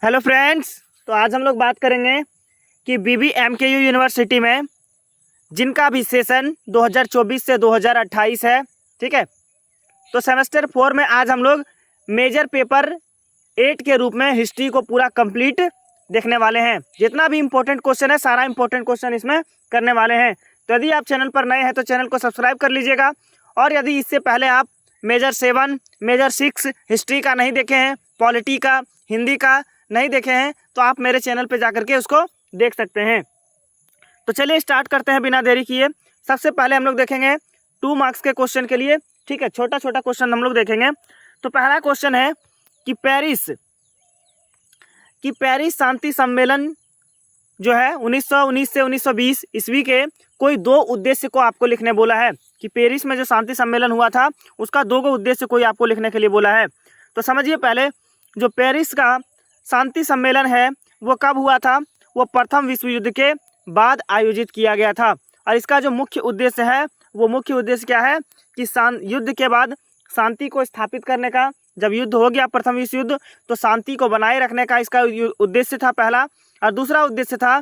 Hello friends, तो आज हम लोग बात करेंगे कि BBMKU यूनिवर्सिटी में जिनका भी सेशन 2024 से 2028 है, ठीक है। तो सेमेस्टर 4 में आज हम लोग मेजर पेपर 8 के रूप में हिस्ट्री को पूरा कंप्लीट देखने वाले हैं। जितना भी इम्पोर्टेंट क्वेश्चन है, सारा इम्पोर्टेंट क्वेश्चन इसमें करने वाले हैं। तो यदि आप चैनल पर नए हैं तो चैनल को सब्सक्राइब कर लीजिएगा, और यदि इससे पहले आप मेजर 7, मेजर 6 हिस्ट्री का नहीं देखे हैं, पॉलिटी का, हिंदी का नहीं देखे हैं, तो आप मेरे चैनल पे जाकर के उसको देख सकते हैं। तो चलिए स्टार्ट करते हैं बिना देरी किए। सबसे पहले हम लोग देखेंगे 2 मार्क्स के क्वेश्चन के लिए, ठीक है। छोटा छोटा क्वेश्चन हम लोग देखेंगे। तो पहला क्वेश्चन है कि पेरिस शांति सम्मेलन जो है 1919 से 1920 ईस्वी के कोई 2 उद्देश्य को आपको लिखने बोला है। कि पेरिस में जो शांति सम्मेलन हुआ था उसका 2 उद्देश्य कोई आपको लिखने के लिए बोला है। तो समझिए, पहले जो पेरिस का शांति सम्मेलन है वो कब हुआ था? वो प्रथम विश्व युद्ध के बाद आयोजित किया गया था। और इसका जो मुख्य उद्देश्य है, वो मुख्य उद्देश्य क्या है कि युद्ध के बाद शांति को स्थापित करने का। जब युद्ध हो गया, प्रथम विश्व युद्ध, तो शांति को बनाए रखने का इसका उद्देश्य था पहला। और दूसरा उद्देश्य था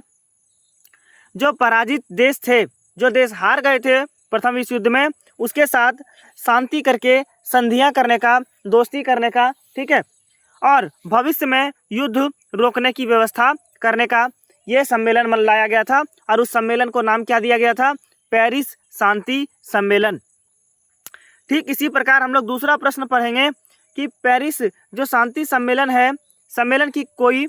जो पराजित देश थे, जो देश हार गए थे प्रथम विश्व युद्ध में, उसके साथ शांति करके संधियां करने का, दोस्ती करने का, ठीक है, और भविष्य में युद्ध रोकने की व्यवस्था करने का ये सम्मेलन मनाया गया था। और उस सम्मेलन को नाम क्या दिया गया था? पेरिस शांति सम्मेलन। ठीक इसी प्रकार हम लोग दूसरा प्रश्न पढ़ेंगे कि पेरिस जो शांति सम्मेलन है, सम्मेलन की कोई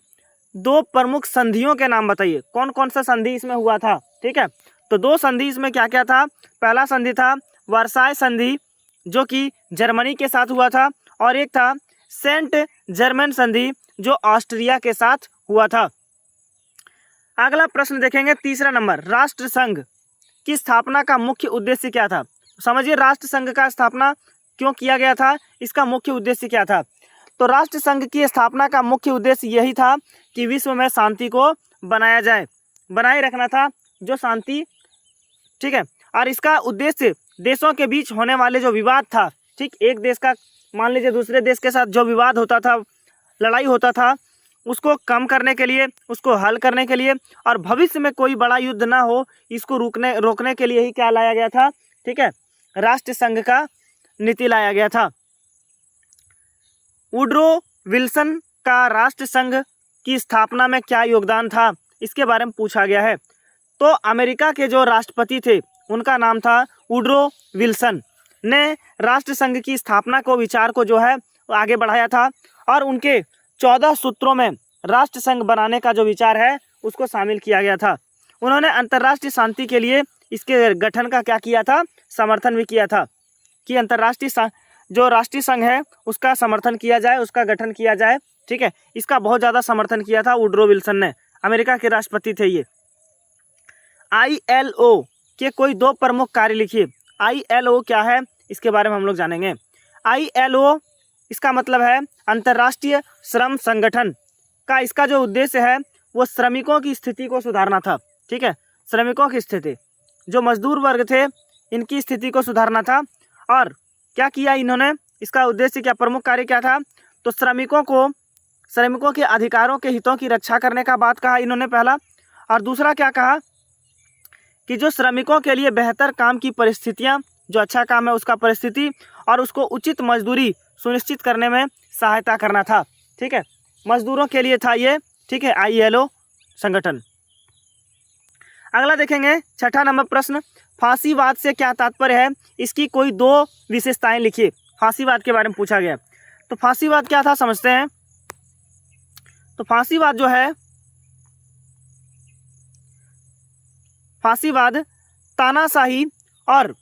2 प्रमुख संधियों के नाम बताइए। कौन कौन सा संधि इसमें हुआ था? ठीक है, तो 2 संधि इसमें क्या क्या था? पहला संधि था वर्साय संधि, जो कि जर्मनी के साथ हुआ था, और एक था सेंट जर्मन संधि, जो ऑस्ट्रिया के साथ हुआ था। अगला प्रश्न देखेंगे, तीसरा नंबर, राष्ट्र संघ की स्थापना का मुख्य उद्देश्य क्या था? समझिए, राष्ट्र संघ का स्थापना क्यों किया गया था, इसका मुख्य उद्देश्य क्या था? तो राष्ट्र संघ की स्थापना का मुख्य उद्देश्य यही था कि विश्व में शांति को बनाया जाए, बनाए रखना था जो शांति, ठीक है। और इसका उद्देश्य देशों के बीच होने वाले जो विवाद था, ठीक, एक देश का मान लीजिए दूसरे देश के साथ जो विवाद होता था, लड़ाई होता था, उसको कम करने के लिए, उसको हल करने के लिए, और भविष्य में कोई बड़ा युद्ध ना हो, इसको रोकने के लिए ही क्या लाया गया था? ठीक है, राष्ट्र संघ का नीति लाया गया था। वुड्रो विल्सन का राष्ट्र संघ की स्थापना में क्या योगदान था, इसके बारे में पूछा गया है। तो अमेरिका के जो राष्ट्रपति थे उनका नाम था वुड्रो विल्सन, ने राष्ट्र संघ की स्थापना को, विचार को जो है आगे बढ़ाया था, और उनके 14 सूत्रों में राष्ट्र संघ बनाने का जो विचार है उसको शामिल किया गया था। उन्होंने अंतर्राष्ट्रीय शांति के लिए इसके गठन का क्या किया था? समर्थन भी किया था कि अंतर्राष्ट्रीय जो राष्ट्रीय संघ है उसका समर्थन किया जाए, उसका गठन किया जाए, ठीक है। इसका बहुत ज़्यादा समर्थन किया था वुड्रो विल्सन ने, अमेरिका के राष्ट्रपति थे ये। ILO के कोई 2 प्रमुख कार्य लिखिए। ILO क्या है, इसके बारे में हम लोग जानेंगे। ILO इसका मतलब है अंतर्राष्ट्रीय श्रम संगठन का। इसका जो उद्देश्य है वो श्रमिकों की स्थिति को सुधारना था, ठीक है। श्रमिकों की स्थिति, जो मजदूर वर्ग थे, इनकी स्थिति को सुधारना था। और क्या किया इन्होंने, इसका उद्देश्य क्या, प्रमुख कार्य क्या था? तो श्रमिकों के अधिकारों के हितों की रक्षा करने का बात कहा इन्होंने पहला। और दूसरा क्या कहा कि जो श्रमिकों के लिए बेहतर काम की परिस्थितियां, जो अच्छा काम है उसका परिस्थिति, और उसको उचित मजदूरी सुनिश्चित करने में सहायता करना था, ठीक है। मजदूरों के लिए था ये, ठीक है, ILO संगठन। अगला देखेंगे, छठा नंबर प्रश्न, फांसीवाद से क्या तात्पर्य है, इसकी कोई 2 विशेषताएं लिखिए। फांसीवाद के बारे में पूछा गया। तो फांसीवाद क्या था समझते हैं। तो फांसीवाद जो है, फांसीवाद तानाशाही और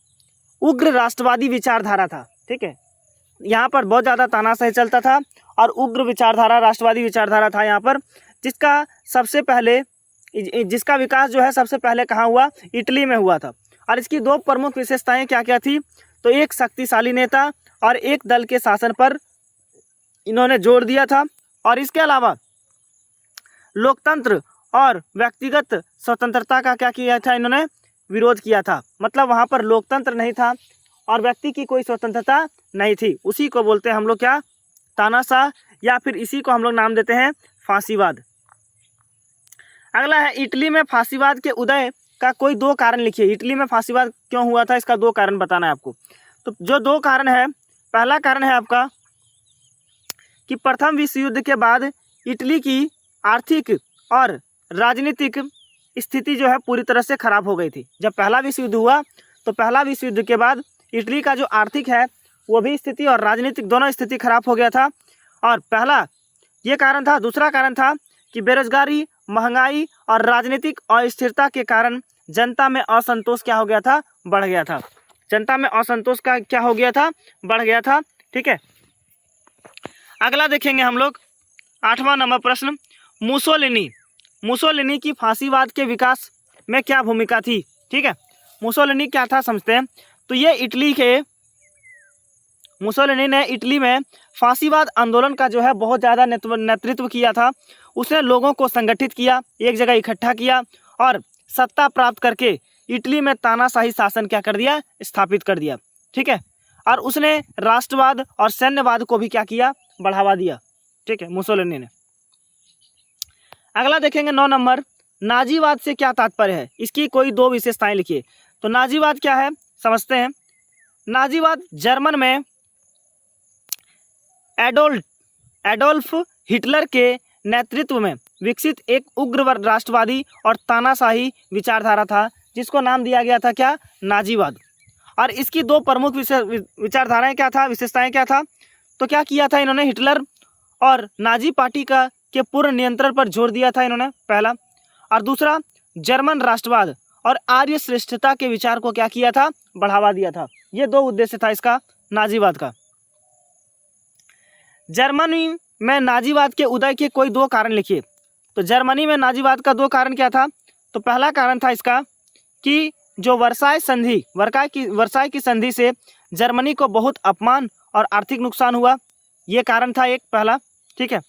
उग्र राष्ट्रवादी विचारधारा था, ठीक है। यहाँ पर बहुत ज़्यादा तानाशाही चलता था और उग्र विचारधारा, राष्ट्रवादी विचारधारा था यहाँ पर, जिसका विकास जो है सबसे पहले कहाँ हुआ? इटली में हुआ था। और इसकी 2 प्रमुख विशेषताएं क्या क्या थी? तो एक शक्तिशाली नेता और एक दल के शासन पर इन्होंने जोर दिया था, और इसके अलावा लोकतंत्र और व्यक्तिगत स्वतंत्रता का क्या किया था? इन्होंने विरोध किया था। मतलब वहाँ पर लोकतंत्र नहीं था और व्यक्ति की कोई स्वतंत्रता नहीं थी। उसी को बोलते हैं हम लोग क्या? तानाशाह, या फिर इसी को हम लोग नाम देते हैं फांसीवाद। अगला है इटली में फांसीवाद के उदय का कोई दो कारण लिखिए। इटली में फांसीवाद क्यों हुआ था, इसका दो कारण बताना है आपको। तो जो दो कारण है, पहला कारण है आपका कि प्रथम विश्व युद्ध के बाद इटली की आर्थिक और राजनीतिक स्थिति जो है पूरी तरह से खराब हो गई थी। जब पहला विश्व युद्ध हुआ तो पहला विश्व युद्ध के बाद इटली का जो आर्थिक है वो भी स्थिति और राजनीतिक दोनों स्थिति खराब हो गया था, और पहला ये कारण था। दूसरा कारण था कि बेरोजगारी, महंगाई और राजनीतिक अस्थिरता के कारण जनता में असंतोष क्या हो गया था, बढ़ गया था। जनता में असंतोष का क्या हो गया था, बढ़ गया था। ठीक है, अगला देखेंगे हम लोग 8वां नंबर प्रश्न, मुसोलिनी की फांसीवाद के विकास में क्या भूमिका थी। ठीक है, मुसोलिनी क्या था समझते हैं। तो ये मुसोलिनी ने इटली में फांसीवाद आंदोलन का जो है बहुत ज़्यादा नेतृत्व किया था। उसने लोगों को संगठित किया, एक जगह इकट्ठा किया और सत्ता प्राप्त करके इटली में तानाशाही शासन क्या कर दिया, स्थापित कर दिया। ठीक है, और उसने राष्ट्रवाद और सैन्यवाद को भी क्या किया, बढ़ावा दिया। ठीक है, मुसोलिनी ने। अगला देखेंगे 9 नंबर, नाजीवाद से क्या तात्पर्य है, इसकी कोई दो विशेषताएं लिखिए। तो नाजीवाद क्या है समझते हैं। नाजीवाद जर्मन में एडोल्फ हिटलर के नेतृत्व में विकसित एक उग्र राष्ट्रवादी और तानाशाही विचारधारा था, जिसको नाम दिया गया था क्या, नाजीवाद। और इसकी दो प्रमुख विचारधाराएं क्या था, विशेषताएं क्या था। तो क्या किया था इन्होंने, हिटलर और नाजी पार्टी के पूर्ण नियंत्रण पर जोर दिया था इन्होंने, पहला। और दूसरा, जर्मन राष्ट्रवाद और आर्य श्रेष्ठता के विचार को क्या किया था, बढ़ावा दिया था। ये दो उद्देश्य था इसका, नाजीवाद का। जर्मनी में नाजीवाद के उदय के कोई दो कारण लिखिए। तो जर्मनी में नाजीवाद का दो कारण क्या था। तो पहला कारण था इसका कि जो वर्साई की संधि से जर्मनी को बहुत अपमान और आर्थिक नुकसान हुआ, ये कारण था एक पहला। ठीक है,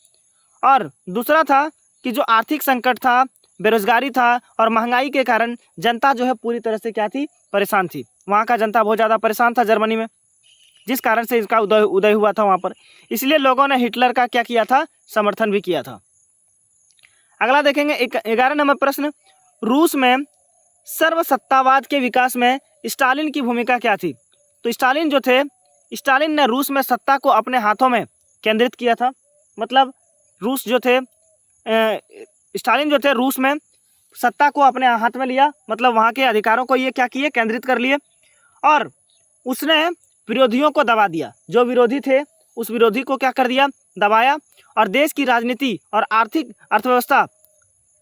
और दूसरा था कि जो आर्थिक संकट था, बेरोजगारी था और महंगाई के कारण जनता जो है पूरी तरह से क्या थी, परेशान थी। वहाँ का जनता बहुत ज़्यादा परेशान था जर्मनी में, जिस कारण से इसका उदय हुआ था वहाँ पर। इसलिए लोगों ने हिटलर का क्या किया था, समर्थन भी किया था। अगला देखेंगे 11 नंबर प्रश्न, रूस में सर्वसत्तावाद के विकास में स्टालिन की भूमिका क्या थी। तो स्टालिन ने रूस में सत्ता को अपने हाथों में केंद्रित किया था। मतलब स्टालिन जो थे रूस में सत्ता को अपने हाथ में लिया, मतलब वहाँ के अधिकारों को ये क्या किए, केंद्रित कर लिए। और उसने विरोधियों को दबा दिया, जो विरोधी थे उस विरोधी को क्या कर दिया, दबाया। और देश की राजनीति और आर्थिक अर्थव्यवस्था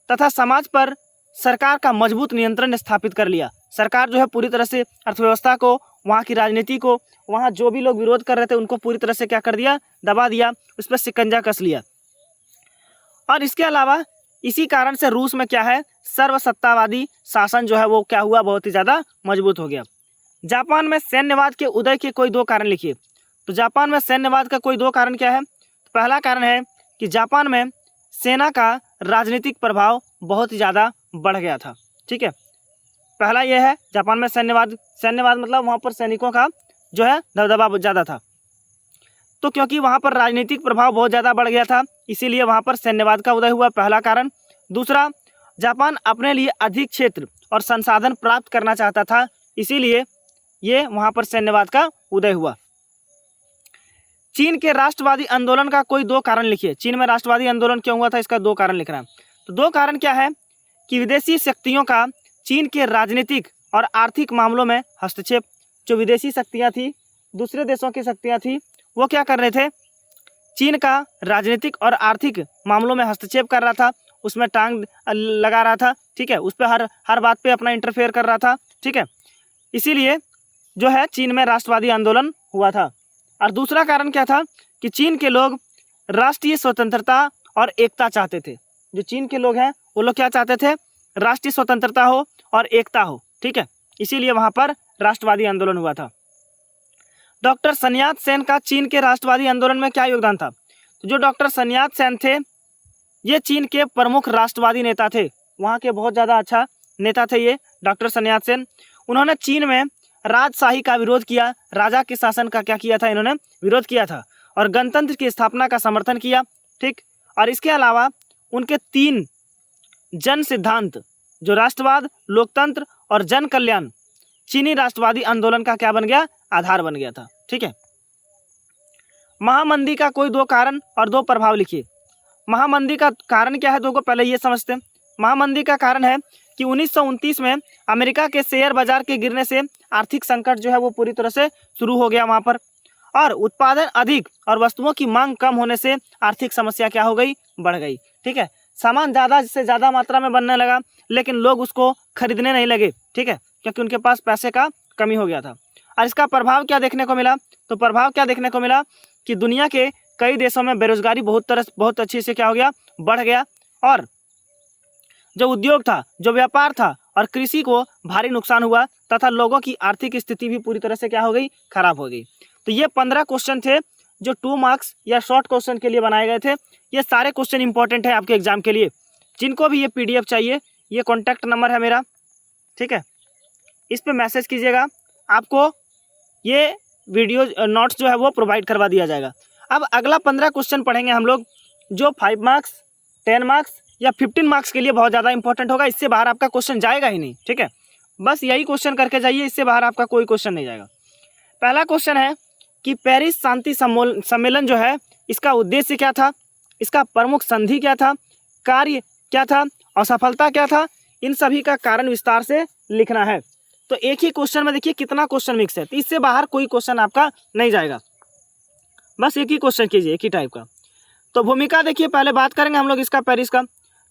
तथा समाज पर सरकार का मजबूत नियंत्रण स्थापित कर लिया। सरकार जो है पूरी तरह से अर्थव्यवस्था को, वहाँ की राजनीति को, वहाँ जो भी लोग विरोध कर रहे थे उनको पूरी तरह से क्या कर दिया, दबा दिया, उस पर शिकंजा कस लिया। और इसके अलावा इसी कारण से रूस में क्या है, सर्वसत्तावादी शासन जो है वो क्या हुआ, बहुत ही ज़्यादा मजबूत हो गया। जापान में सैन्यवाद के उदय के कोई दो कारण लिखिए। तो जापान में सैन्यवाद का कोई दो कारण क्या है। तो पहला कारण है कि जापान में सेना का राजनीतिक प्रभाव बहुत ही ज़्यादा बढ़ गया था। ठीक है, पहला यह है, जापान में सैन्यवाद मतलब वहाँ पर सैनिकों का जो है दबदबा ज़्यादा था। तो क्योंकि वहाँ पर राजनीतिक प्रभाव बहुत ज़्यादा बढ़ गया था, इसीलिए वहाँ पर सैन्यवाद का उदय हुआ, पहला कारण। दूसरा, जापान अपने लिए अधिक क्षेत्र और संसाधन प्राप्त करना चाहता था, इसीलिए ये वहाँ पर सैन्यवाद का उदय हुआ। चीन के राष्ट्रवादी आंदोलन का कोई दो कारण लिखिए। चीन में राष्ट्रवादी आंदोलन क्यों हुआ था, इसका दो कारण लिखना है। तो दो कारण क्या है कि विदेशी शक्तियों का चीन के राजनीतिक और आर्थिक मामलों में हस्तक्षेप। जो विदेशी शक्तियाँ थी, दूसरे देशों की शक्तियाँ थी, वो क्या कर रहे थे, चीन का राजनीतिक और आर्थिक मामलों में हस्तक्षेप कर रहा था, उसमें टांग लगा रहा था। ठीक है, उस पर हर बात पे अपना इंटरफेयर कर रहा था। ठीक है, इसीलिए जो है चीन में राष्ट्रवादी आंदोलन हुआ था। और दूसरा कारण क्या था कि चीन के लोग राष्ट्रीय स्वतंत्रता और एकता चाहते थे। जो चीन के लोग हैं वो लोग क्या चाहते थे, राष्ट्रीय स्वतंत्रता हो और एकता हो। ठीक है, इसीलिए वहाँ पर राष्ट्रवादी आंदोलन हुआ था। डॉक्टर sun yat-sen का चीन के राष्ट्रवादी आंदोलन में क्या योगदान था। तो जो डॉक्टर sun yat-sen थे, ये चीन के प्रमुख राष्ट्रवादी नेता थे, वहाँ के बहुत ज़्यादा अच्छा नेता थे ये डॉक्टर sun yat-sen। उन्होंने चीन में राजशाही का विरोध किया, राजा के शासन का क्या किया था, इन्होंने विरोध किया था, और गणतंत्र की स्थापना का समर्थन किया। ठीक, और इसके अलावा उनके 3 जन सिद्धांत, जो राष्ट्रवाद, लोकतंत्र और जन कल्याण, चीनी राष्ट्रवादी आंदोलन का क्या बन गया? आधार बन गया था। ठीक है। महामंदी का कोई 2 कारण और 2 प्रभाव लिखिए। महामंदी का कारण क्या है, 2 को पहले ये समझते हैं। महामंदी का कारण है कि 1929 में अमेरिका के शेयर बाजार के गिरने से आर्थिक संकट जो है वो पूरी तरह से शुरू हो गया वहाँ पर, और उत्पादन अधिक और वस्तुओं की मांग कम होने से आर्थिक समस्या क्या हो गई? बढ़ गई। ठीक है। सामान ज़्यादा से ज़्यादा मात्रा में बनने लगा, लेकिन लोग उसको खरीदने नहीं लगे। ठीक है, क्योंकि उनके पास पैसे का कमी हो गया था। और इसका प्रभाव क्या देखने को मिला? तो प्रभाव क्या देखने को मिला कि दुनिया के कई देशों में बेरोजगारी बहुत अच्छी से क्या हो गया? बढ़ गया, और जो उद्योग था, जो व्यापार था और कृषि को भारी नुकसान हुआ, तथा लोगों की आर्थिक स्थिति भी पूरी तरह से क्या हो गई? खराब हो गई। तो ये 15 क्वेश्चन थे जो 2 मार्क्स या शॉर्ट क्वेश्चन के लिए बनाए गए थे। ये सारे क्वेश्चन इंपॉर्टेंट है आपके एग्जाम के लिए। जिनको भी ये PDF चाहिए, ये कॉन्टैक्ट नंबर है मेरा। ठीक है, इस पर मैसेज कीजिएगा, आपको ये वीडियो नोट्स जो है वो प्रोवाइड करवा दिया जाएगा। अब अगला 15 क्वेश्चन पढ़ेंगे हम लोग, जो 5 मार्क्स, 10 मार्क्स या 15 मार्क्स के लिए बहुत ज़्यादा इंपॉर्टेंट होगा। इससे बाहर आपका क्वेश्चन जाएगा ही नहीं। ठीक है, बस यही क्वेश्चन करके जाइए, इससे बाहर आपका कोई क्वेश्चन नहीं जाएगा। पहला क्वेश्चन है कि पेरिस शांति सम्मेलन जो है, इसका उद्देश्य क्या था, इसका प्रमुख संधि क्या था, कार्य क्या था, असफलता क्या था, इन सभी का कारण विस्तार से लिखना है। तो एक ही क्वेश्चन में देखिए कितना क्वेश्चन मिक्स है, तो इससे बाहर कोई क्वेश्चन आपका नहीं जाएगा। बस एक ही क्वेश्चन कीजिए, एक ही टाइप का। तो भूमिका देखिए, पहले बात करेंगे हम लोग इसका पेरिस का।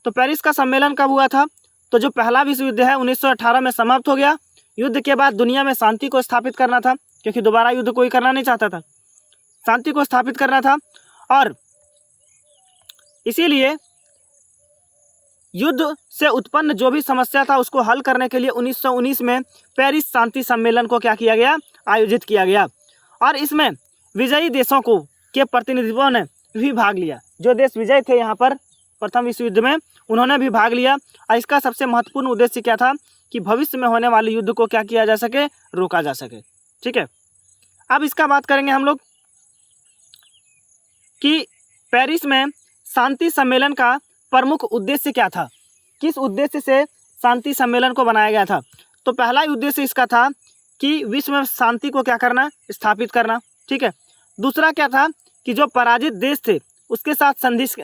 तो पेरिस का सम्मेलन कब हुआ था? तो जो पहला विश्व युद्ध है 1918 में समाप्त हो गया। युद्ध के बाद दुनिया में शांति को स्थापित करना था, क्योंकि दोबारा युद्ध कोई करना नहीं चाहता था, शांति को स्थापित करना था। और इसीलिए युद्ध से उत्पन्न जो भी समस्या था उसको हल करने के लिए 1919 में पेरिस शांति सम्मेलन को क्या किया गया? आयोजित किया गया। और इसमें विजयी देशों को के प्रतिनिधियों ने भी भाग लिया। जो देश विजय थे यहाँ पर प्रथम विश्व युद्ध में, उन्होंने भी भाग लिया। और इसका सबसे महत्वपूर्ण उद्देश्य क्या था कि भविष्य में होने वाले युद्ध को क्या किया जा सके? रोका जा सके। ठीक है, अब इसका बात करेंगे हम लोग कि पेरिस में शांति सम्मेलन का प्रमुख उद्देश्य क्या था, किस उद्देश्य से शांति सम्मेलन को बनाया गया था। तो पहला उद्देश्य इसका था कि विश्व में शांति को क्या करना? स्थापित करना। ठीक है। दूसरा क्या था कि जो पराजित देश थे उसके साथ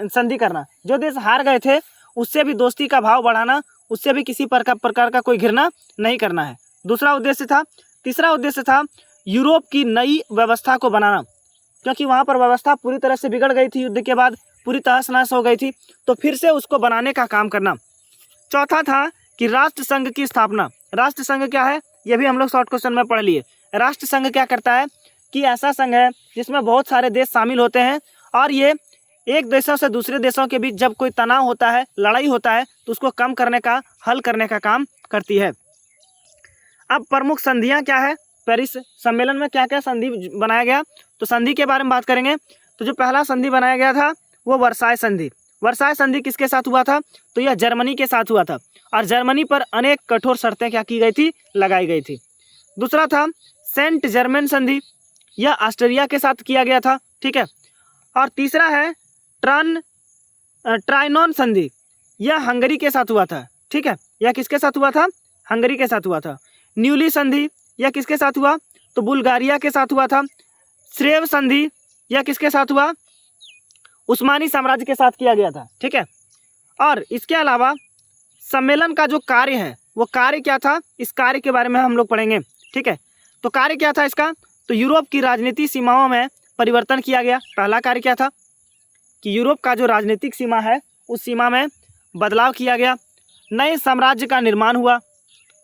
संधि करना। जो देश हार गए थे उससे भी दोस्ती का भाव बढ़ाना, उससे भी किसी प्रकार का कोई घृणा नहीं करना है, दूसरा उद्देश्य था। तीसरा उद्देश्य था यूरोप की नई व्यवस्था को बनाना, क्योंकि वहाँ पर व्यवस्था पूरी तरह से बिगड़ गई थी, युद्ध के बाद पूरी तहस नहस हो गई थी, तो फिर से उसको बनाने का काम करना। चौथा था कि राष्ट्र संघ की स्थापना। राष्ट्र संघ क्या है ये भी हम लोग शॉर्ट क्वेश्चन में पढ़ लिए। राष्ट्र संघ क्या करता है कि ऐसा संघ है जिसमें बहुत सारे देश शामिल होते हैं, और ये एक देशों से दूसरे देशों के बीच जब कोई तनाव होता है, लड़ाई होता है, तो उसको कम करने का, हल करने का काम करती है। अब प्रमुख संधियाँ क्या है? पेरिस सम्मेलन में क्या क्या संधि बनाया गया, तो संधि के बारे में बात करेंगे। तो जो पहला संधि बनाया गया था वो वर्साय संधि। वर्साय संधि किसके साथ हुआ था? तो यह जर्मनी के साथ हुआ था, और जर्मनी पर अनेक कठोर शर्तें क्या की गई थी? लगाई गई थी। दूसरा था सेंट जर्मन संधि, यह ऑस्ट्रिया के साथ किया गया था। ठीक है। और तीसरा है ट्राइनॉन संधि, यह हंगरी के साथ हुआ था। ठीक है, यह किसके साथ हुआ था? हंगरी के साथ हुआ था। न्यूली संधि, यह किसके साथ हुआ? तो बुल्गारिया के साथ हुआ था। श्रेव संधि, यह किसके साथ हुआ? उस्मानी साम्राज्य के साथ किया गया था। ठीक है। और इसके अलावा सम्मेलन का जो कार्य है वो कार्य क्या था, इस कार्य के बारे में हम लोग पढ़ेंगे। ठीक है। तो कार्य क्या था इसका? तो यूरोप की राजनीतिक सीमाओं में परिवर्तन किया गया। पहला कार्य क्या था कि यूरोप का जो राजनीतिक सीमा है उस सीमा में बदलाव किया गया। नए साम्राज्य का निर्माण हुआ।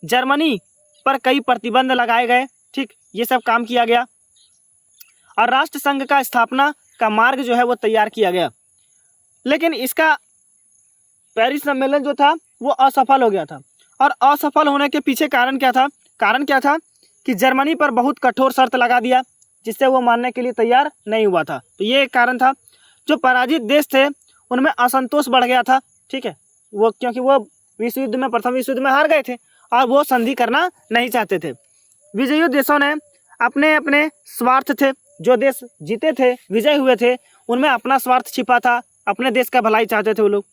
जर्मनी पर कई प्रतिबंध लगाए गए। ठीक, ये सब काम किया गया। और राष्ट्र संघ का स्थापना का मार्ग जो है वो तैयार किया गया। लेकिन इसका पेरिस सम्मेलन जो था वो असफल हो गया था। और असफल होने के पीछे कारण क्या था? कारण क्या था कि जर्मनी पर बहुत कठोर शर्त लगा दिया, जिससे वो मानने के लिए तैयार नहीं हुआ था। तो ये एक कारण था। जो पराजित देश थे उनमें असंतोष बढ़ गया था। ठीक है, वो क्योंकि वो विश्व युद्ध में, प्रथम विश्व युद्ध में हार गए थे और वो संधि करना नहीं चाहते थे। विजयी देशों ने अपने अपने स्वार्थ थे, जो देश जीते थे, विजय हुए थे, उनमें अपना स्वार्थ छिपा था, अपने देश का भलाई चाहते थे वो लोग।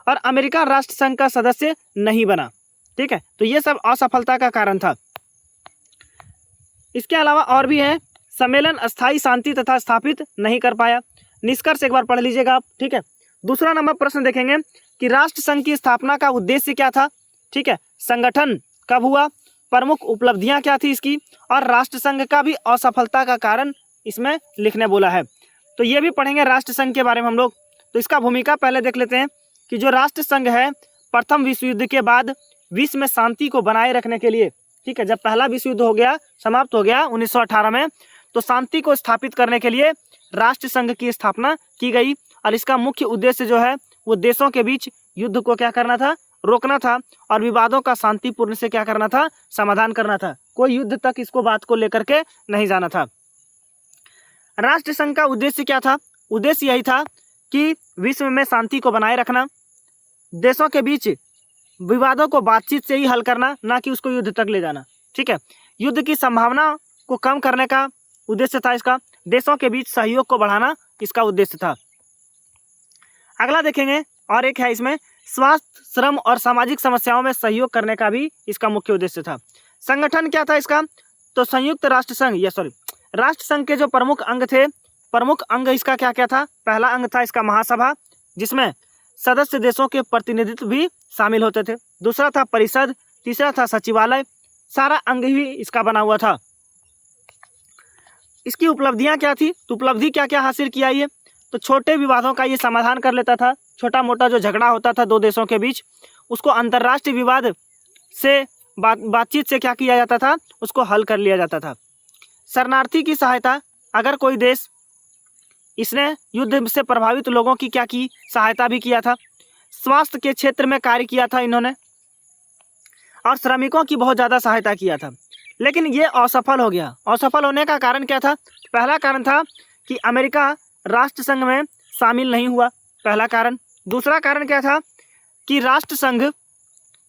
और अमेरिका राष्ट्र संघ का सदस्य नहीं बना। ठीक है, तो ये सब असफलता का कारण था। इसके अलावा और भी है, सम्मेलन अस्थायी शांति तथा स्थापित नहीं कर पाया। निष्कर्ष एक बार पढ़ लीजिएगा आप। ठीक है, दूसरा नंबर प्रश्न देखेंगे कि राष्ट्र संघ की स्थापना का उद्देश्य क्या था। ठीक है, संगठन कब हुआ, प्रमुख उपलब्धियां क्या थी इसकी, और राष्ट्र संघ का भी असफलता का कारण इसमें लिखने बोला है। तो ये भी पढ़ेंगे राष्ट्र संघ के बारे में हम लोग। तो इसका भूमिका पहले देख लेते हैं कि जो राष्ट्र संघ है प्रथम विश्व युद्ध के बाद विश्व में शांति को बनाए रखने के लिए, ठीक है, जब पहला विश्व युद्ध हो गया, समाप्त हो गया 1918 में, तो शांति को स्थापित करने के लिए राष्ट्र संघ की स्थापना की गई। और इसका मुख्य उद्देश्य जो है वो देशों के बीच युद्ध को क्या करना था, रोकना था, और विवादों का शांतिपूर्ण से क्या करना था, समाधान करना था। कोई युद्ध तक इसको बात को लेकर के नहीं जाना था। राष्ट्र संघ का उद्देश्य क्या था, उद्देश्य यही था कि विश्व में शांति को बनाए रखना, देशों के बीच विवादों को बातचीत से ही हल करना, ना कि उसको युद्ध तक ले जाना। ठीक है, युद्ध की संभावना को कम करने का उद्देश्य था इसका, देशों के बीच सहयोग को बढ़ाना इसका उद्देश्य था। अगला देखेंगे, और एक है इसमें स्वास्थ्य, श्रम और सामाजिक समस्याओं में सहयोग करने का भी इसका मुख्य उद्देश्य था। संगठन क्या था इसका, तो संयुक्त राष्ट्र संघ राष्ट्र संघ के जो प्रमुख अंग थे, प्रमुख अंग इसका क्या क्या था, पहला अंग था इसका महासभा, जिसमें सदस्य देशों के प्रतिनिधित्व भी शामिल होते थे। दूसरा था परिषद, तीसरा था सचिवालय, सारा अंग ही इसका बना हुआ था। इसकी उपलब्धियां क्या थी, तो उपलब्धि क्या क्या हासिल किया ये, तो छोटे विवादों का ये समाधान कर लेता था। छोटा मोटा जो झगड़ा होता था दो देशों के बीच, उसको अंतर्राष्ट्रीय विवाद से बातचीत से क्या किया जाता था, उसको हल कर लिया जाता था। शरणार्थी की सहायता, अगर कोई देश, इसने युद्ध से प्रभावित लोगों की क्या की, सहायता भी किया था। स्वास्थ्य के क्षेत्र में कार्य किया था इन्होंने, और श्रमिकों की बहुत ज़्यादा सहायता किया था। लेकिन ये असफल हो गया। असफल होने का कारण क्या था, पहला कारण था कि अमेरिका राष्ट्र संघ में शामिल नहीं हुआ, पहला कारण। दूसरा कारण क्या था कि राष्ट्र संघ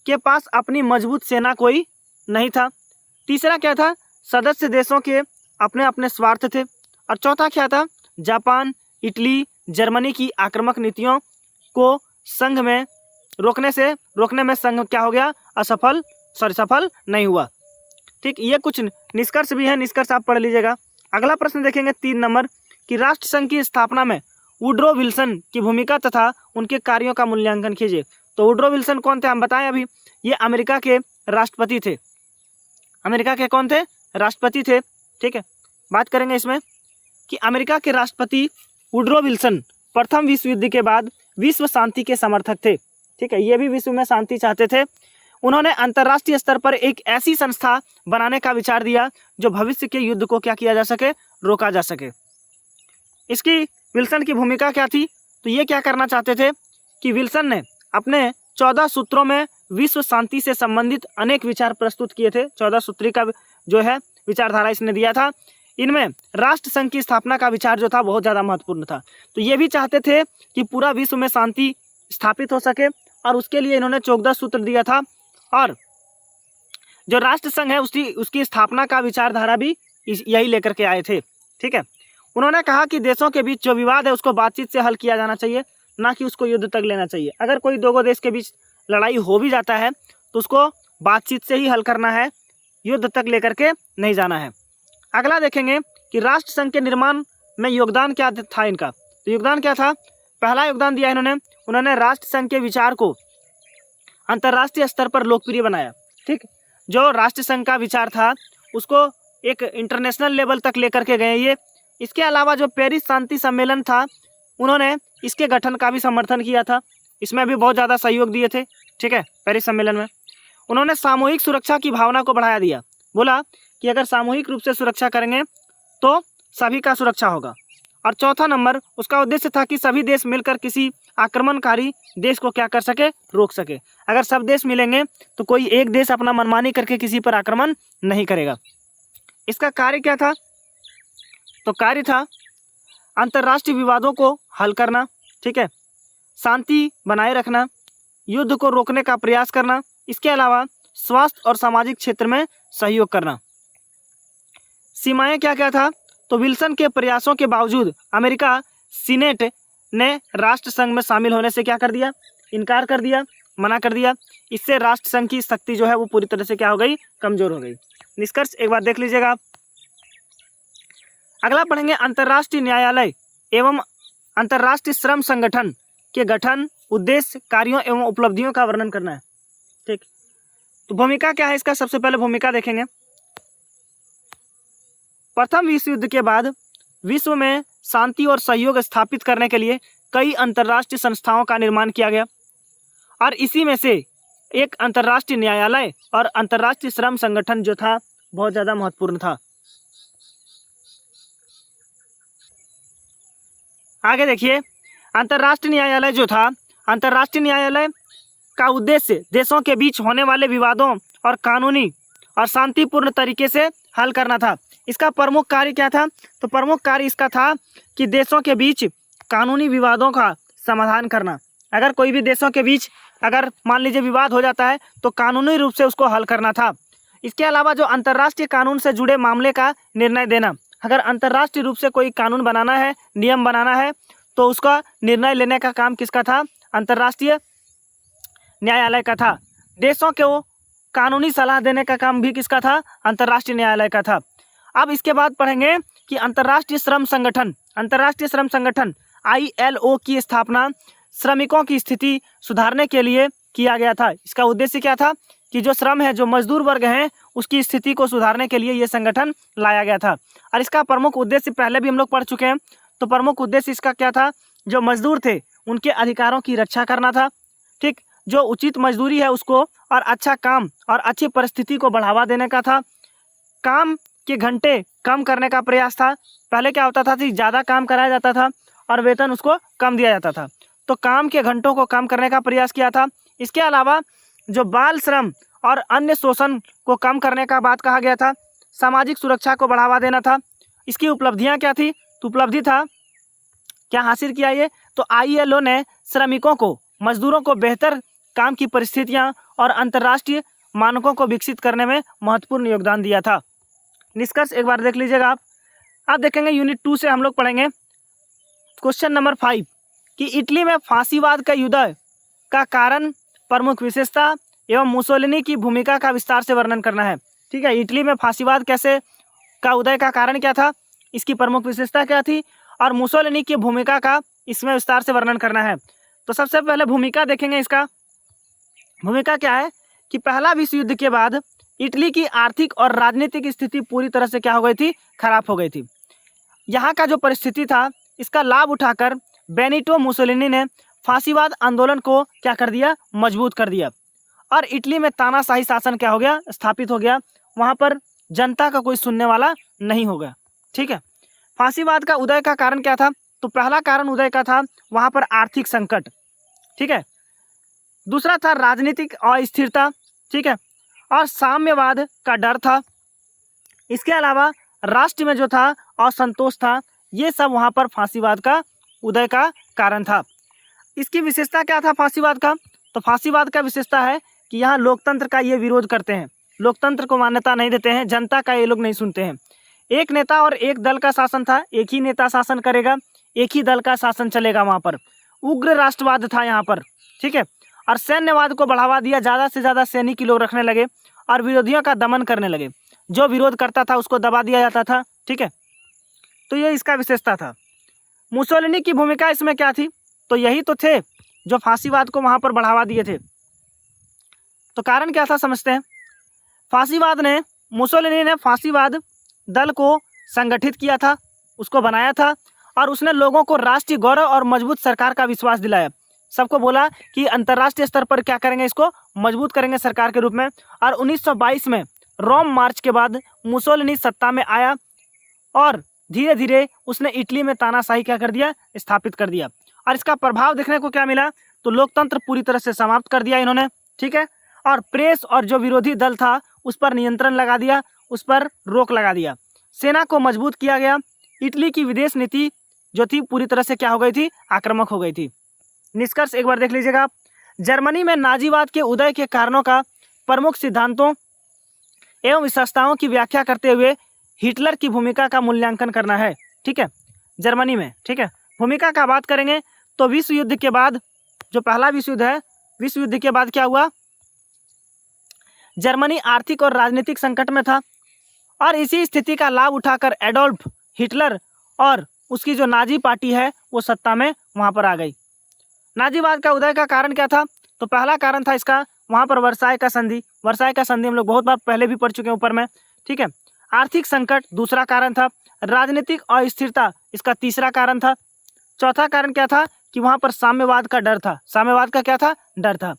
के पास अपनी मजबूत सेना कोई नहीं था। तीसरा क्या था, सदस्य देशों के अपने अपने स्वार्थ थे। और चौथा क्या था, जापान, इटली, जर्मनी की आक्रामक नीतियों को संघ में रोकने में संघ क्या हो गया, सफल नहीं हुआ। ठीक, ये कुछ निष्कर्ष भी है, निष्कर्ष आप पढ़ लीजिएगा। अगला प्रश्न देखेंगे 3 नंबर कि राष्ट्र संघ की स्थापना में वुड्रो विल्सन की भूमिका तथा उनके कार्यों का मूल्यांकन कीजिए। तो वुड्रो विल्सन कौन थे, हम बताएं अभी, ये अमेरिका के राष्ट्रपति थे। अमेरिका के कौन थे, राष्ट्रपति थे। ठीक है, बात करेंगे इसमें कि अमेरिका के राष्ट्रपति वुड्रो विल्सन प्रथम विश्व युद्ध के बाद विश्व शांति के समर्थक थे। ठीक है, ये भी विश्व में शांति चाहते थे। उन्होंने अंतर्राष्ट्रीय स्तर पर एक ऐसी संस्था बनाने का विचार दिया जो भविष्य के युद्ध को क्या किया जा सके, रोका जा सके। इसकी विल्सन की भूमिका क्या थी, तो ये क्या करना चाहते थे कि विल्सन ने अपने 14 सूत्रों में विश्व शांति से संबंधित अनेक विचार प्रस्तुत किए थे। 14 सूत्री का जो है विचारधारा इसने दिया था। इनमें राष्ट्र संघ की स्थापना का विचार जो था बहुत ज़्यादा महत्वपूर्ण था। तो ये भी चाहते थे कि पूरा विश्व में शांति स्थापित हो सके, और उसके लिए इन्होंने 14 सूत्र दिया था। और जो राष्ट्र संघ है उसकी स्थापना का विचारधारा भी यही लेकर के आए थे। ठीक है, उन्होंने कहा कि देशों के बीच जो विवाद है उसको बातचीत से हल किया जाना चाहिए, ना कि उसको युद्ध तक लेना चाहिए। अगर कोई दो देश के बीच लड़ाई हो भी जाता है तो उसको बातचीत से ही हल करना है, युद्ध तक लेकर के नहीं जाना है। अगला देखेंगे कि राष्ट्र संघ के निर्माण में योगदान क्या था इनका। तो योगदान क्या था, पहला योगदान दिया उन्होंने राष्ट्र संघ के विचार को अंतर्राष्ट्रीय स्तर पर लोकप्रिय बनाया। ठीक, जो राष्ट्र संघ का विचार था उसको एक इंटरनेशनल लेवल तक लेकर के गए ये। इसके अलावा जो पेरिस शांति सम्मेलन था, उन्होंने इसके गठन का भी समर्थन किया था, इसमें भी बहुत ज़्यादा सहयोग दिए थे। ठीक है, पेरिस सम्मेलन में उन्होंने सामूहिक सुरक्षा की भावना को बढ़ावा दिया। बोला कि अगर सामूहिक रूप से सुरक्षा करेंगे तो सभी का सुरक्षा होगा। और चौथा नंबर, उसका उद्देश्य था कि सभी देश मिलकर किसी आक्रमणकारी देश को क्या कर सके, रोक सके। अगर सब देश मिलेंगे तो कोई एक देश अपना मनमानी करके किसी पर आक्रमण नहीं करेगा। इसका कार्य क्या था, तो कार्य था अंतर्राष्ट्रीय विवादों को हल करना। ठीक है, शांति बनाए रखना, युद्ध को रोकने का प्रयास करना, इसके अलावा स्वास्थ्य और सामाजिक क्षेत्र में सहयोग करना। सीमाएं क्या क्या था, तो विल्सन के प्रयासों के बावजूद अमेरिका सीनेट ने राष्ट्र संघ में शामिल होने से क्या कर दिया, इनकार कर दिया, मना कर दिया। इससे राष्ट्र संघ की शक्ति जो है वो पूरी तरह से क्या हो गई, कमजोर हो गई। निष्कर्ष एक बार देख लीजिएगा आप। अगला पढ़ेंगे अंतर्राष्ट्रीय न्यायालय एवं अंतर्राष्ट्रीय श्रम संगठन के गठन, उद्देश्य, कार्यों एवं उपलब्धियों का वर्णन करना है। ठीक, तो भूमिका क्या है इसका, सबसे पहले भूमिका देखेंगे। प्रथम विश्व युद्ध के बाद विश्व में शांति और सहयोग स्थापित करने के लिए कई अंतर्राष्ट्रीय संस्थाओं का निर्माण किया गया और इसी में से एक अंतर्राष्ट्रीय न्यायालय और अंतर्राष्ट्रीय श्रम संगठन जो था बहुत ज़्यादा महत्वपूर्ण था। आगे देखिए, अंतर्राष्ट्रीय न्यायालय जो था, अंतर्राष्ट्रीय न्यायालय का उद्देश्य देशों के बीच होने वाले विवादों और कानूनी और शांतिपूर्ण तरीके से हल करना था। इसका प्रमुख कार्य क्या था, तो प्रमुख कार्य इसका था कि देशों के बीच कानूनी विवादों का समाधान करना। अगर कोई भी देशों के बीच अगर मान लीजिए विवाद हो जाता है तो कानूनी रूप से उसको हल करना था। इसके अलावा जो अंतर्राष्ट्रीय कानून से जुड़े मामले का निर्णय देना, अगर अंतर्राष्ट्रीय रूप से कोई कानून बनाना है, नियम बनाना है, तो उसका निर्णय लेने का काम किसका था, अंतर्राष्ट्रीय न्यायालय का था। देशों को कानूनी सलाह देने का काम भी किसका था, अंतर्राष्ट्रीय न्यायालय का था। अब इसके बाद पढ़ेंगे कि अंतर्राष्ट्रीय श्रम संगठन, अंतर्राष्ट्रीय श्रम संगठन ILO की स्थापना श्रमिकों की स्थिति सुधारने के लिए किया गया था। इसका उद्देश्य क्या था कि जो श्रम है, जो मजदूर वर्ग हैं, उसकी स्थिति को सुधारने के लिए ये संगठन लाया गया था। और इसका प्रमुख उद्देश्य पहले भी हम लोग पढ़ चुके हैं। तो प्रमुख उद्देश्य इसका क्या था, जो मजदूर थे उनके अधिकारों की रक्षा करना था। ठीक, जो उचित मजदूरी है उसको और अच्छा काम और अच्छी परिस्थिति को बढ़ावा देने का था। काम के घंटे कम करने का प्रयास था। पहले क्या होता था कि ज़्यादा काम कराया जाता था और वेतन उसको कम दिया जाता था, तो काम के घंटों को कम करने का प्रयास किया था। इसके अलावा जो बाल श्रम और अन्य शोषण को कम करने का बात कहा गया था। सामाजिक सुरक्षा को बढ़ावा देना था। इसकी उपलब्धियां क्या थी, तो उपलब्धि था क्या हासिल किया ये, तो ILO ने श्रमिकों को, मजदूरों को बेहतर काम की परिस्थितियां और अंतर्राष्ट्रीय मानकों को विकसित करने में महत्वपूर्ण योगदान दिया था। निष्कर्ष एक बार देख लीजिएगा आप। अब देखेंगे यूनिट 2 से हम लोग पढ़ेंगे क्वेश्चन नंबर 5 कि इटली में फांसीवाद का उदय का कारण, प्रमुख विशेषता एवं मुसोलिनी की भूमिका का विस्तार से वर्णन करना है। ठीक है, इटली में फांसीवाद कैसे का उदय का कारण क्या था, इसकी प्रमुख विशेषता क्या थी और मुसोलिनी की भूमिका का इसमें विस्तार से वर्णन करना है। तो सबसे पहले भूमिका देखेंगे। इसका भूमिका क्या है कि पहला विश्व युद्ध के बाद इटली की आर्थिक और राजनीतिक स्थिति पूरी तरह से क्या हो गई थी, खराब हो गई थी। यहाँ का जो परिस्थिति था, इसका लाभ उठाकर बेनिटो मुसोलिनी ने फांसीवाद आंदोलन को क्या कर दिया, मजबूत कर दिया और इटली में तानाशाही शासन क्या हो गया, स्थापित हो गया। वहाँ पर जनता का कोई सुनने वाला नहीं होगा। ठीक है, फांसीवाद का उदय का कारण क्या था, तो पहला कारण उदय का था वहाँ पर आर्थिक संकट। ठीक है, दूसरा था राजनीतिक अस्थिरता। ठीक है, और साम्यवाद का डर था। इसके अलावा राष्ट्र में जो था असंतोष था। ये सब वहाँ पर फांसीवाद का उदय का कारण था। इसकी विशेषता क्या था फांसीवाद का, तो फांसीवाद का विशेषता है कि यहाँ लोकतंत्र का ये विरोध करते हैं, लोकतंत्र को मान्यता नहीं देते हैं, जनता का ये लोग नहीं सुनते हैं। एक नेता और एक दल का शासन था, एक ही नेता शासन करेगा, एक ही दल का शासन चलेगा। वहाँ पर उग्र राष्ट्रवाद था यहाँ पर। ठीक है, और सैन्यवाद को बढ़ावा दिया, ज़्यादा से ज़्यादा सैनिक लोग रखने लगे और विरोधियों का दमन करने लगे। जो विरोध करता था उसको दबा दिया जाता था। ठीक है, तो ये इसका विशेषता था। मुसोलिनी की भूमिका इसमें क्या थी, तो यही तो थे जो फांसीवाद को वहाँ पर बढ़ावा दिए थे। तो कारण क्या था समझते हैं। फांसीवाद ने, मुसोलिनी ने फांसीवाद दल को संगठित किया था, उसको बनाया था और उसने लोगों को राष्ट्रीय गौरव और मजबूत सरकार का विश्वास दिलाया। सबको बोला कि अंतर्राष्ट्रीय स्तर पर क्या करेंगे, इसको मजबूत करेंगे सरकार के रूप में। और 1922 में रोम मार्च के बाद मुसोलिनी सत्ता में आया और धीरे धीरे उसने इटली में तानाशाही क्या कर दिया, स्थापित कर दिया। और इसका प्रभाव देखने को क्या मिला, तो लोकतंत्र पूरी तरह से समाप्त कर दिया इन्होंने। ठीक है, और प्रेस और जो विरोधी दल था उस पर नियंत्रण लगा दिया, उस पर रोक लगा दिया। सेना को मजबूत किया गया। इटली की विदेश नीति जो थी पूरी तरह से क्या हो गई थी, आक्रामक हो गई थी। निष्कर्ष एक बार देख लीजिएगा आप। जर्मनी में नाजीवाद के उदय के कारणों का, प्रमुख सिद्धांतों एवं विशेषताओं की व्याख्या करते हुए हिटलर की भूमिका का मूल्यांकन करना है। ठीक है, जर्मनी में। ठीक है, भूमिका का बात करेंगे तो विश्व युद्ध के बाद जो पहला विश्व युद्ध है, विश्व युद्ध के बाद क्या हुआ, जर्मनी आर्थिक और राजनीतिक संकट में था और इसी स्थिति का लाभ उठाकर एडोल्फ हिटलर और उसकी जो नाजी पार्टी है वो सत्ता में वहाँ पर आ गई। नाजीवाद का उदय का कारण क्या था, तो पहला कारण था इसका वहाँ पर वर्साई का संधि। वर्साई का संधि हम लोग बहुत बार पहले भी पढ़ चुके हैं ऊपर में, ठीक है। आर्थिक संकट दूसरा कारण था, राजनीतिक अस्थिरता इसका तीसरा कारण था, चौथा कारण क्या था कि वहाँ पर साम्यवाद का डर था। साम्यवाद का क्या था, डर था।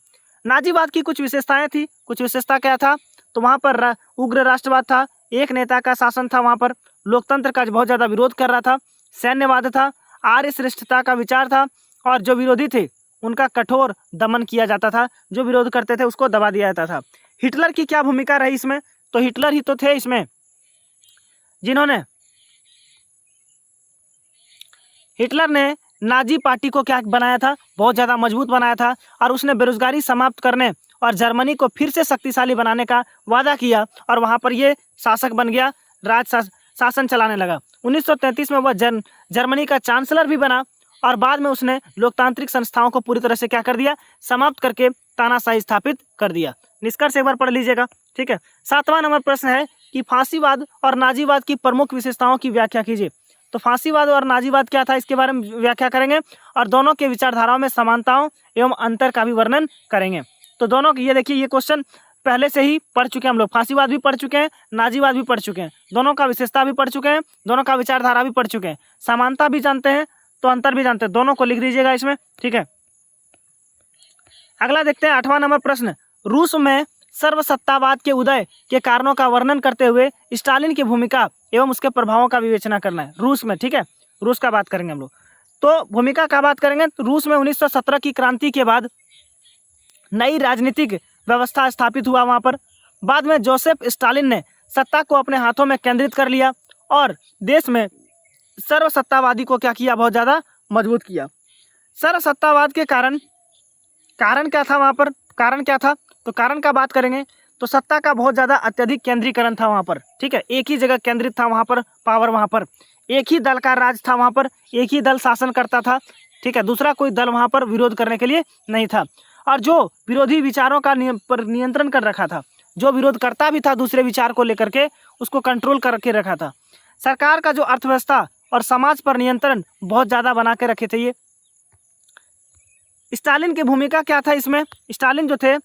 नाजीवाद की कुछ विशेषताएं थी, कुछ विशेषता क्या था, तो वहाँ पर उग्र राष्ट्रवाद था, एक नेता का शासन था, वहाँ पर लोकतंत्र का बहुत ज़्यादा विरोध कर रहा था, सैन्यवाद था, आर्य श्रेष्ठता का विचार था और जो विरोधी थे उनका कठोर दमन किया जाता था, जो विरोध करते थे उसको दबा दिया जाता था। हिटलर की क्या भूमिका रही इसमें, तो हिटलर ही तो थे इसमें जिन्होंने, हिटलर ने नाजी पार्टी को क्या बनाया था, बहुत ज़्यादा मजबूत बनाया था और उसने बेरोजगारी समाप्त करने और जर्मनी को फिर से शक्तिशाली बनाने का वादा किया और वहाँ पर ये शासक बन गया, शासन चलाने लगा। 1933 में वह जर्मनी का चांसलर भी बना और बाद में उसने लोकतांत्रिक संस्थाओं को पूरी तरह से क्या कर दिया, समाप्त करके तानाशाही स्थापित कर दिया। निष्कर्ष एक बार पढ़ लीजिएगा, ठीक है। 7वां नंबर प्रश्न है कि फांसीवाद और नाजीवाद की प्रमुख विशेषताओं की व्याख्या कीजिए। तो फांसीवाद और नाजीवाद क्या था इसके बारे में व्याख्या करेंगे और दोनों के विचारधाराओं में समानताओं एवं अंतर का भी वर्णन करेंगे। तो दोनों ये देखिए, ये क्वेश्चन पहले से ही पढ़ चुके हैं हम लोग, फांसीवाद भी पढ़ चुके हैं, नाजीवाद भी पढ़ चुके हैं, दोनों का विशेषता भी पढ़ चुके हैं, दोनों का विचारधारा भी पढ़ चुके हैं, समानता भी जानते हैं तो अंतर भी जानते हैं, दोनों को लिख दीजिएगा इसमें, ठीक है। अगला देखते हैं 8वां नंबर प्रश्न, रूस में सर्वसत्तावाद के उदय के कारणों का वर्णन करते हुए स्टालिन की भूमिका एवं उसके प्रभावों का विवेचना करना है रूस में, ठीक है। रूस का बात करेंगे हम लोग, तो भूमिका का बात करेंगे। तो रूस में 1917 की क्रांति के बाद नई राजनीतिक व्यवस्था स्थापित हुआ वहाँ पर। बाद में जोसेफ स्टालिन ने सत्ता को अपने हाथों में केंद्रित कर लिया और देश में सर्वसत्तावादी को क्या किया, बहुत ज़्यादा मजबूत किया। सर्वसत्तावाद के कारण क्या था वहाँ पर, कारण क्या था, तो कारण का बात करेंगे तो सत्ता का बहुत ज़्यादा अत्यधिक केंद्रीकरण था वहाँ पर, ठीक है। एक ही जगह केंद्रित था वहाँ पर पावर, वहाँ पर एक ही दल का राज था, वहाँ पर एक ही दल शासन करता था, ठीक है। दूसरा कोई दल वहाँ पर विरोध करने के लिए नहीं था और जो विरोधी विचारों का पर नियंत्रण कर रखा था, जो विरोध करता भी था दूसरे विचार को लेकर के, उसको कंट्रोल करके रखा था। सरकार का जो अर्थव्यवस्था और समाज पर नियंत्रण बहुत ज़्यादा बना के रखे थे ये। स्टालिन की भूमिका क्या था इसमें, स्टालिन जो थे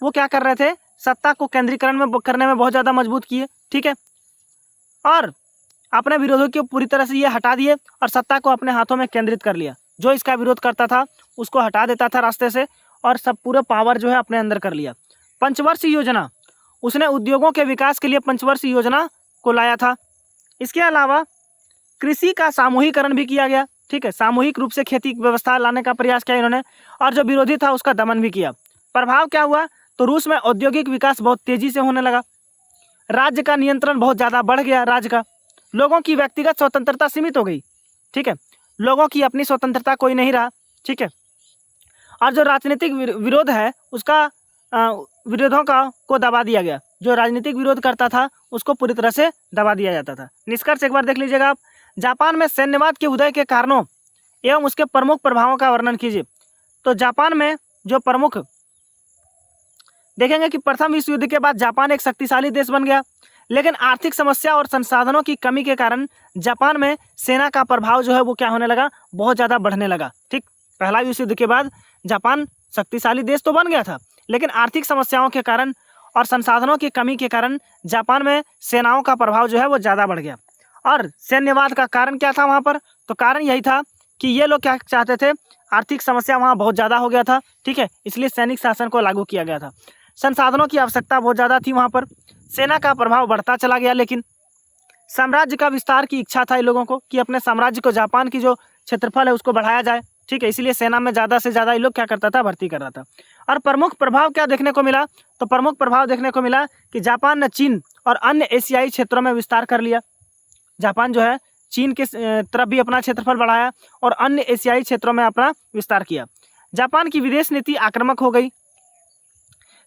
वो क्या कर रहे थे, सत्ता को केंद्रीकरण में करने में बहुत ज़्यादा मजबूत किए, ठीक है, और अपने विरोधियों को पूरी तरह से ये हटा दिए और सत्ता को अपने हाथों में केंद्रित कर लिया। जो इसका विरोध करता था उसको हटा देता था रास्ते से और सब पूरा पावर जो है अपने अंदर कर लिया। पंचवर्षीय योजना, उसने उद्योगों के विकास के लिए पंचवर्षीय योजना को लाया था। इसके अलावा कृषि का सामूहिकरण भी किया गया, ठीक है, सामूहिक रूप से खेती व्यवस्था लाने का प्रयास किया इन्होंने और जो विरोधी था उसका दमन भी किया। प्रभाव क्या हुआ, तो रूस में औद्योगिक विकास बहुत तेजी से होने लगा, राज्य का नियंत्रण बहुत ज़्यादा बढ़ गया, राज्य का, लोगों की व्यक्तिगत स्वतंत्रता सीमित हो गई, ठीक है, लोगों की अपनी स्वतंत्रता कोई नहीं रहा, ठीक है, और जो राजनीतिक विरोध है उसका विरोधों का को दबा दिया गया, जो राजनीतिक विरोध करता था उसको पूरी तरह से दबा दिया जाता था। निष्कर्ष एक बार देख लीजिएगा आप, जापान में सैन्यवाद के उदय के कारणों एवं उसके प्रमुख प्रभावों का वर्णन कीजिए। तो जापान में जो प्रमुख देखेंगे कि प्रथम विश्व युद्ध के बाद जापान एक शक्तिशाली देश बन गया, लेकिन आर्थिक समस्या और संसाधनों की कमी के कारण जापान में सेना का प्रभाव जो है वो क्या होने लगा, बहुत ज़्यादा बढ़ने लगा, ठीक। पहला विश्व युद्ध के बाद जापान शक्तिशाली देश तो बन गया था, लेकिन आर्थिक समस्याओं के कारण और संसाधनों की कमी के कारण जापान में सेनाओं का प्रभाव जो है वो ज़्यादा बढ़ गया। और सैन्यवाद का कारण क्या था वहाँ पर, तो कारण यही था कि ये लोग क्या चाहते थे, आर्थिक समस्या वहाँ बहुत ज़्यादा हो गया था, ठीक है, इसलिए सैनिक शासन को लागू किया गया था। संसाधनों की आवश्यकता बहुत ज़्यादा थी वहाँ पर, सेना का प्रभाव बढ़ता चला गया, लेकिन साम्राज्य का विस्तार की इच्छा था इन लोगों को कि अपने साम्राज्य को, जापान की जो क्षेत्रफल है उसको बढ़ाया जाए, ठीक है, इसलिए सेना में ज़्यादा से ज़्यादा ये लोग क्या करता था, भर्ती कर रहा था। और प्रमुख प्रभाव क्या देखने को मिला, तो प्रमुख प्रभाव देखने को मिला कि जापान ने चीन और अन्य एशियाई क्षेत्रों में विस्तार कर लिया। जापान जो है चीन के तरफ भी अपना क्षेत्रफल बढ़ाया और अन्य एशियाई क्षेत्रों में अपना विस्तार किया। जापान की विदेश नीति आक्रामक हो गई,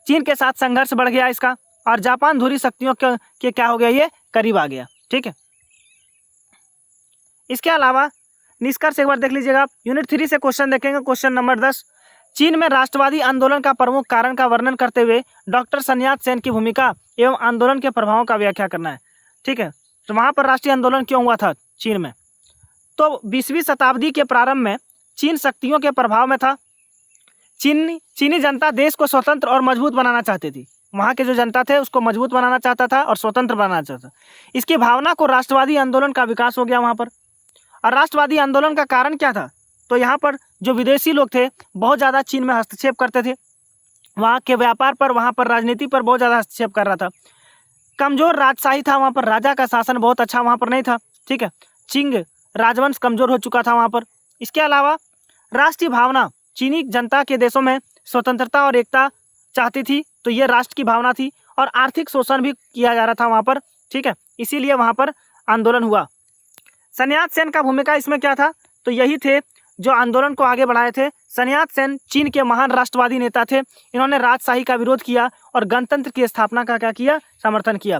चीन के साथ संघर्ष बढ़ गया इसका, और जापान धुरी शक्तियों के क्या हो गया, ये करीब आ गया, ठीक है। इसके अलावा निष्कर्ष एक बार देख लीजिएगा आप, यूनिट 3 से क्वेश्चन देखेंगे, क्वेश्चन नंबर 10, चीन में राष्ट्रवादी आंदोलन का प्रमुख कारण का वर्णन करते हुए डॉक्टर sun यat-sen की भूमिका एवं आंदोलन के प्रभावों का व्याख्या करना है। ठीक है, तो वहाँ पर राष्ट्रीय आंदोलन क्यों हुआ था चीन में? तो 20वीं शताब्दी के प्रारंभ में चीन शक्तियों के प्रभाव में था। चीनी जनता देश को स्वतंत्र और मजबूत बनाना चाहती थी। वहाँ के जो जनता थे उसको मजबूत बनाना चाहता था और स्वतंत्र बनाना चाहता था। इसकी भावना को राष्ट्रवादी आंदोलन का विकास हो गया वहाँ पर। और राष्ट्रवादी आंदोलन का कारण क्या था? तो यहाँ पर जो विदेशी लोग थे बहुत ज़्यादा चीन में हस्तक्षेप करते थे, वहाँ के व्यापार पर, वहाँ पर राजनीति पर बहुत ज़्यादा हस्तक्षेप कर रहा था। कमज़ोर राजशाही था वहाँ पर, राजा का शासन बहुत अच्छा वहाँ पर नहीं था। ठीक है, चिंग राजवंश कमज़ोर हो चुका था वहाँ पर। इसके अलावा राष्ट्रीय भावना, चीनी जनता के देशों में स्वतंत्रता और एकता चाहती थी, तो ये राष्ट्र की भावना थी। और आर्थिक शोषण भी किया जा रहा था वहाँ पर। ठीक है, इसीलिए वहाँ पर आंदोलन हुआ। sun यat-sen का भूमिका इसमें क्या था? तो यही थे जो आंदोलन को आगे बढ़ाए थे। sun यat-sen चीन के महान राष्ट्रवादी नेता थे। इन्होंने राजशाही का विरोध किया और गणतंत्र की स्थापना का क्या किया? समर्थन किया।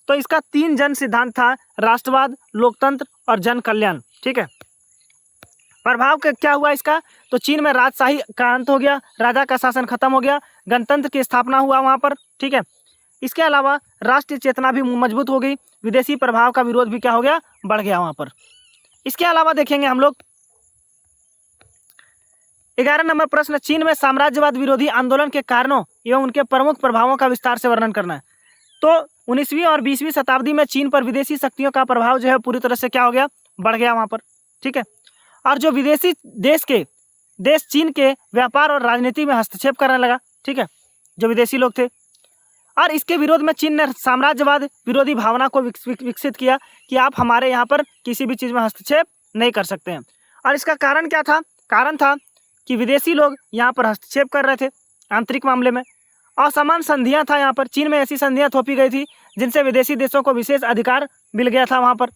तो इसका 3 जन सिद्धांत था, राष्ट्रवाद, लोकतंत्र और जन कल्याण। ठीक है, प्रभाव क्या हुआ इसका? तो चीन में राजशाही का अंत हो गया, राजा का शासन खत्म हो गया, गणतंत्र की स्थापना हुआ वहाँ पर। ठीक है, इसके अलावा राष्ट्रीय चेतना भी मजबूत हो गई, विदेशी प्रभाव का विरोध भी क्या हो गया? बढ़ गया वहाँ पर। इसके अलावा देखेंगे हम लोग 11 नंबर प्रश्न, चीन में साम्राज्यवाद विरोधी आंदोलन के कारणों एवं उनके प्रमुख प्रभावों का विस्तार से वर्णन करना है। तो 19वीं और 20वीं शताब्दी में चीन पर विदेशी शक्तियों का प्रभाव जो है पूरी तरह से क्या हो गया? बढ़ गया वहाँ पर। ठीक है, और जो विदेशी देश चीन के व्यापार और राजनीति में हस्तक्षेप करने लगा। ठीक है, जो विदेशी लोग थे, और इसके विरोध में चीन ने साम्राज्यवाद विरोधी भावना को विकसित किया कि आप हमारे यहाँ पर किसी भी चीज़ में हस्तक्षेप नहीं कर सकते हैं। और इसका कारण क्या था? कारण था कि विदेशी लोग यहाँ पर हस्तक्षेप कर रहे थे आंतरिक मामले में। असमान संधियाँ था यहाँ पर, चीन में ऐसी संधियाँ थोपी गई थी जिनसे विदेशी देशों को विशेष अधिकार मिल गया था वहाँ पर।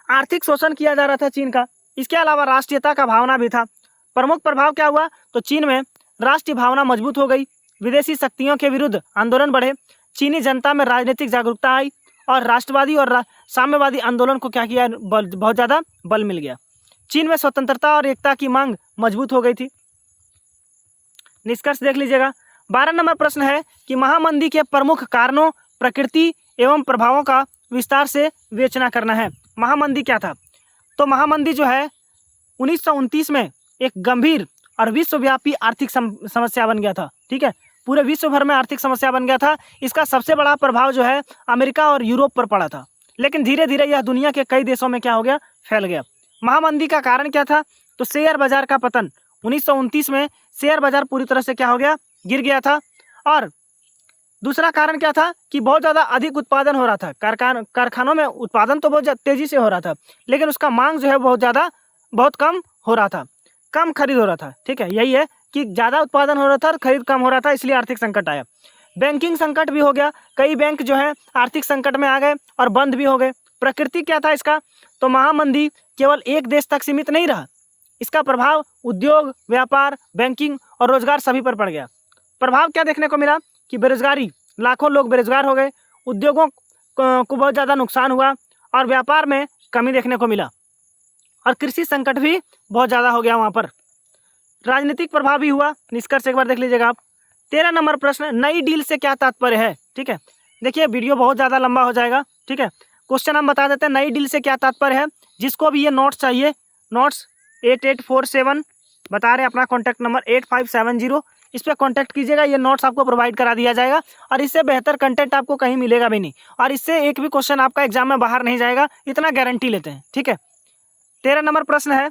आर्थिक शोषण किया जा रहा था चीन का। इसके अलावा राष्ट्रीयता का भावना भी था। प्रमुख प्रभाव क्या हुआ? तो चीन में राष्ट्रीय भावना मजबूत हो गई, विदेशी शक्तियों के विरुद्ध आंदोलन बढ़े, चीनी जनता में राजनीतिक जागरूकता आई और राष्ट्रवादी और साम्यवादी आंदोलन को क्या किया? बहुत ज़्यादा बल मिल गया। चीन में स्वतंत्रता और एकता की मांग मजबूत हो गई थी। निष्कर्ष देख लीजिएगा। 12 नंबर प्रश्न है कि महामंदी के प्रमुख कारणों, प्रकृति एवं प्रभावों का विस्तार से विवेचना करना है। महामंदी क्या था? तो महामंदी जो है 1929 में एक गंभीर और विश्वव्यापी आर्थिक समस्या बन गया था। ठीक है, पूरे विश्व भर में आर्थिक समस्या बन गया था। इसका सबसे बड़ा प्रभाव जो है अमेरिका और यूरोप पर पड़ा था, लेकिन धीरे धीरे यह दुनिया के कई देशों में क्या हो गया? फैल गया। महामंदी का कारण क्या था? तो शेयर बाजार का पतन। 1929 में शेयर बाजार पूरी तरह से क्या हो गया? गिर गया था। और दूसरा कारण क्या था? कि बहुत ज़्यादा अधिक उत्पादन हो रहा था। कारखानों में उत्पादन तो बहुत तेज़ी से हो रहा था, लेकिन उसका मांग जो है बहुत कम हो रहा था, कम खरीद हो रहा था। ठीक है, यही है कि ज़्यादा उत्पादन हो रहा था और खरीद कम हो रहा था, इसलिए आर्थिक संकट आया। बैंकिंग संकट भी हो गया, कई बैंक जो है आर्थिक संकट में आ गए और बंद भी हो गए। प्रकृति क्या था इसका? तो महामंदी केवल एक देश तक सीमित नहीं रहा, इसका प्रभाव उद्योग, व्यापार, बैंकिंग और रोजगार सभी पर पड़ गया। प्रभाव क्या देखने को मिला? कि बेरोजगारी, लाखों लोग बेरोजगार हो गए, उद्योगों को बहुत ज़्यादा नुकसान हुआ और व्यापार में कमी देखने को मिला, और कृषि संकट भी बहुत ज़्यादा हो गया वहाँ पर। राजनीतिक प्रभाव भी हुआ। निष्कर्ष एक बार देख लीजिएगा आप। 13 नंबर प्रश्न, नई डील से क्या तात्पर्य है? ठीक है, देखिए वीडियो बहुत ज़्यादा लंबा हो जाएगा। ठीक है, क्वेश्चन हम बता देते हैं, नई डील से क्या तात्पर्य है। जिसको भी ये नोट्स चाहिए, नोट्स 8847 बता रहे हैं, अपना कॉन्टैक्ट नंबर 8570, इस पर कॉन्टैक्ट कीजिएगा। ये नोट्स आपको प्रोवाइड करा दिया जाएगा और इससे बेहतर कंटेंट आपको कहीं मिलेगा भी नहीं, और इससे एक भी क्वेश्चन आपका एग्जाम में बाहर नहीं जाएगा, इतना गारंटी लेते हैं। ठीक है, 13 नंबर प्रश्न है।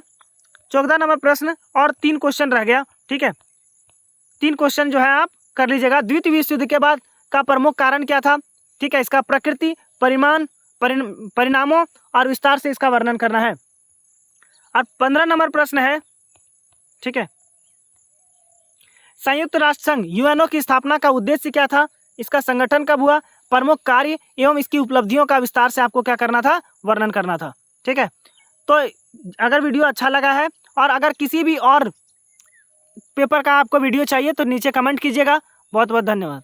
14 नंबर प्रश्न और 3 क्वेश्चन रह गया। ठीक है, 3 क्वेश्चन जो है आप कर लीजिएगा। द्वितीय विश्व युद्ध के बाद का प्रमुख कारण क्या था? ठीक है, इसका प्रकृति, परिणामों और विस्तार से इसका वर्णन करना है। और 15 नंबर प्रश्न है, ठीक है, संयुक्त राष्ट्र संघ यूएनओ की स्थापना का उद्देश्य क्या था? इसका संगठन कब हुआ? प्रमुख कार्य एवं इसकी उपलब्धियों का विस्तार से आपको क्या करना था? वर्णन करना था। ठीक है, तो अगर वीडियो अच्छा लगा है और अगर किसी भी और पेपर का आपको वीडियो चाहिए तो नीचे कमेंट कीजिएगा। बहुत बहुत धन्यवाद।